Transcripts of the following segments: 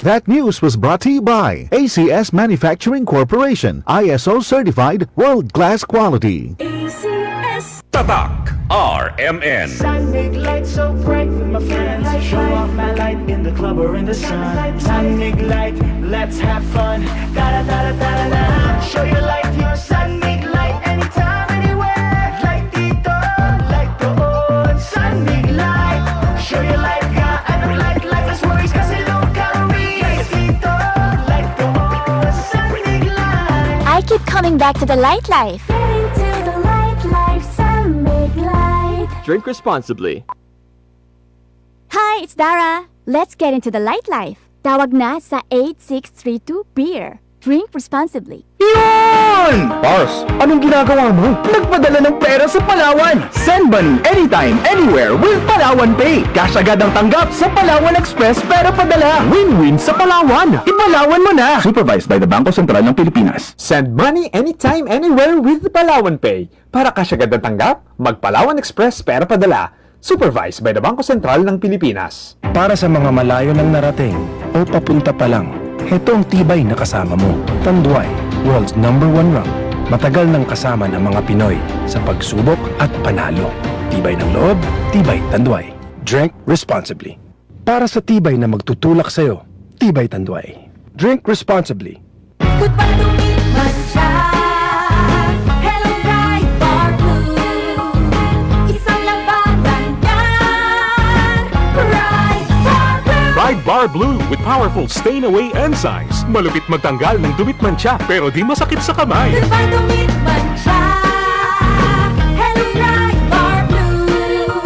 That news was brought to you by ACS Manufacturing Corporation, ISO certified, world-class quality. ACS. Tatak RMN. Sun make light so bright with my friends. Show off my light in the club or in the sun. Sun make light, let's have fun. Da da da da da da. Show your light, your sun make light anytime, anywhere. Light dito, light doon. Sun make light. Show your light ka, anong light, lightless worries kasi low calories. Light dito, light doon. Sun make light. I keep coming back to the light life. Get into the light life, sun make light. Drink responsibly. Hi, it's Dara. Let's get into the light life. Tawag na sa 8632 Beer. Drink responsibly. Yun! Boss, anong ginagawa mo? Nagpadala ng pera sa Palawan. Send money anytime, anywhere with Palawan Pay. Cash agad ang tanggap sa Palawan Express pero padala. Win-win sa Palawan. Ipalawan mo na. Supervised by the Bangko Sentral ng Pilipinas. Send money anytime, anywhere with Palawan Pay. Para cash agad ang tanggap, mag-Palawan Express pero padala. Supervised by the Bangko Sentral ng Pilipinas. Para sa mga malayo ng narating o papunta pa lang, heto ang tibay na kasama mo. Tanduay, world's #1 rum. Matagal nang kasama ng mga Pinoy sa pagsubok at panalo. Tibay ng loob, tibay Tanduay. Drink responsibly. Para sa tibay na magtutulak sa'yo, tibay Tanduay. Drink responsibly. Good pa lumiman siya. Hello, Bright Bar Blue. Isang labanan yan. Bright Bar Blue. Pride Bar Blue with powerful stain-away enzymes. Malupit magtanggal ng dumit mancha pero di masakit sa kamay. Good pa lumiman siya. Hello, Bright Bar Blue.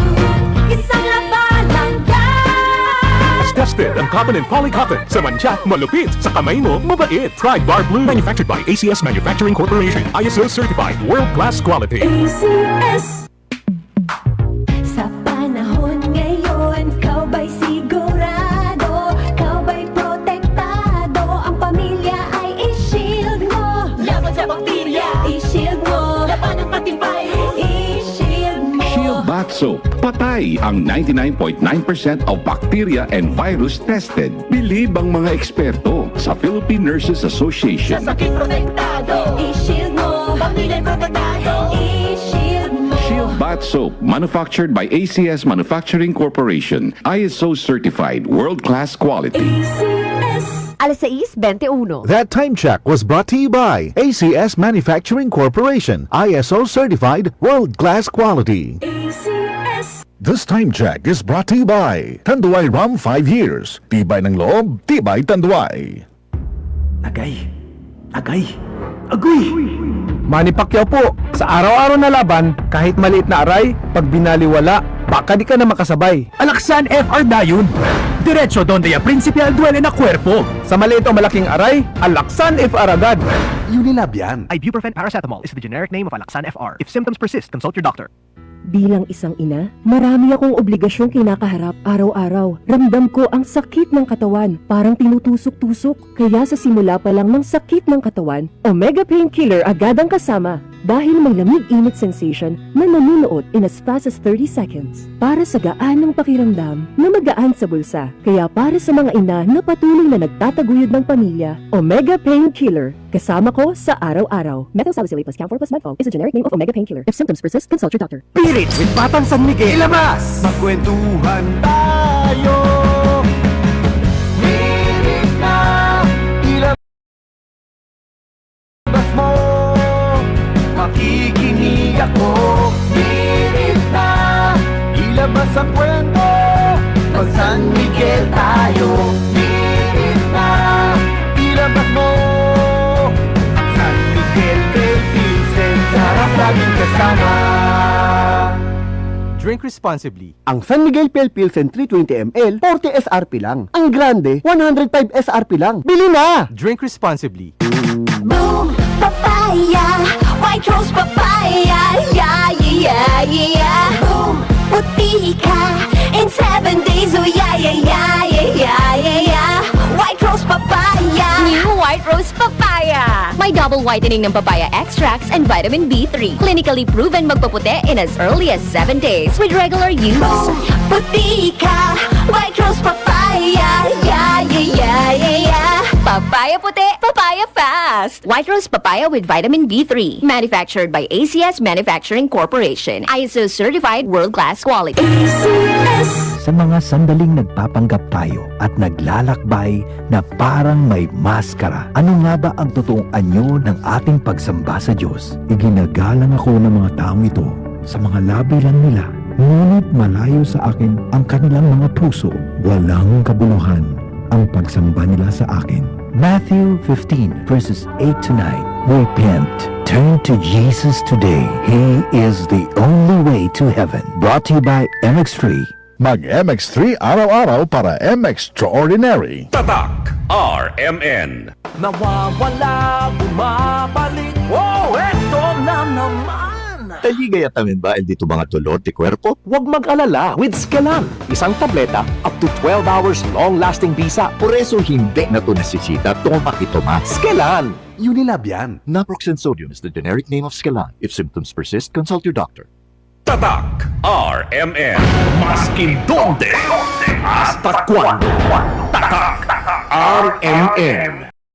Isang labanan yan. As tested ang cotton and polycotton. Sa mancha, malupit. Sa kamay mo, mabait. Pride Bar Blue. Manufactured by ACS Manufacturing Corporation. ISO certified. World-class quality. ACS. Sa panahon ngayon, kau ba'y sigurado? Kau ba'y protektado? Ang pamilya ay i-shield mo. Laban sa bakterya, i-shield mo. Laban ng pati virus, i-shield mo. Shield Bath Soap. Patay ang 99.9% of bacteria and virus tested. Bilib ang mga eksperto sa Philippine Nurses Sa Association. sakit protektado, i-shield mo. Pamilya protektado, i-shield mo. Shield Bath Soap, manufactured by ACS Manufacturing Corporation. ISO certified, world-class quality. ACS. Alas 6:21. That time check was brought to you by ACS Manufacturing Corporation, ISO certified, world-class quality. ACS. This time check is brought to you by Tanduay Rum 5 years. Tibay ng loob, tibay Tanduay. Agay. Agay. Agoy! Manny Pacquiao po, sa araw-araw na laban, kahit maliit na aray, pag binaliwala, baka di ka na makasabay. Alaksan FR na yun. Diretso donde ya principal duele na cuerpo. Sa maliit o malaking aray, Alaksan FR agad. Unilab yan. Ibuprofen paracetamol is the generic name of Alaksan FR. If symptoms persist, consult your doctor. Bilang isang ina, marami akong obligasyong kinakaharap araw-araw. Ramdam ko ang sakit ng katawan, parang tinutusok-tusok. Kaya sa simula pa lang ng sakit ng katawan, Omega Painkiller agad ang kasama. Dahil may lamig-init sensation na nanunuot in as fast as 30 seconds. Para sa gaan ng pakiramdam na magaan sa bulsa. Kaya para sa mga ina na patuloy na nagtataguyod ng pamilya, Omega Painkiller. Kasama ko sa araw-araw. Methoxylic plus Camphor plus Medfol is a generic name of Omega Painkiller. If symptoms persist, consult your doctor. Spirit with Batang San Miguel. Ilabas! Magkwentuhan tayo. Hirit na, ilabas mo. Makikinig ako. Hirit na, ilabas ang kwento. Pag San Miguel tayo. Hirit na, ilabas mo. San Miguel kay Vincent, sarap laging kasama. Drink responsibly. Ang San Miguel Pale Pilsen 320 ml, 40 SRP lang. Ang Grande, 105 SRP lang. Bili na! Drink responsibly. Boom, papaya, white rose papaya, yeah, yeah, yeah. Boom, puti ka in 7 days, oh yeah, yeah, yeah, yeah, yeah, yeah. White rose papaya. New White Rose Papaya. May double whitening ng papaya extracts and vitamin B3. Clinically proven magpaputi in as early as 7 days with regular use. Boom, puti ka, white rose papaya, yeah, yeah, yeah, yeah. Papaya puti, papaya fast. White Rose Papaya with vitamin B3. Manufactured by ACS Manufacturing Corporation. ISO certified world-class quality. Sa mga sandaling nagpapanggap tayo at naglalakbay na parang may maskara, ano nga ba ang totoong anyo ng ating pagsamba sa Diyos? Iginagalang ako ng mga taong ito sa mga labi lang nila, ngunit malayo sa akin ang kanilang mga puso. Walang kabuluhan ang pagsamba nila sa akin. Matthew 15 verses 8 to 9. Repent. Turn to Jesus today. He is the only way to heaven. Brought to you by MX3. Mag-MX3 araw-araw para MX-Extraordinary. Tatak RMN. Nawawala, bumabalik. Oh, eto na naman! Taligayatamin ba dito mga tulot di kwerpo? Huwag mag-alala with Skelan. Isang tableta, up to 12 hours long-lasting bisa. Por eso hindi na to nasisita, toma kitoma. Skelan! Unilab yan. Naproxen sodium is the generic name of Skelan. If symptoms persist, consult your doctor. Tatak RMN. Maskin donde, hasta cuando. Tatak RMN.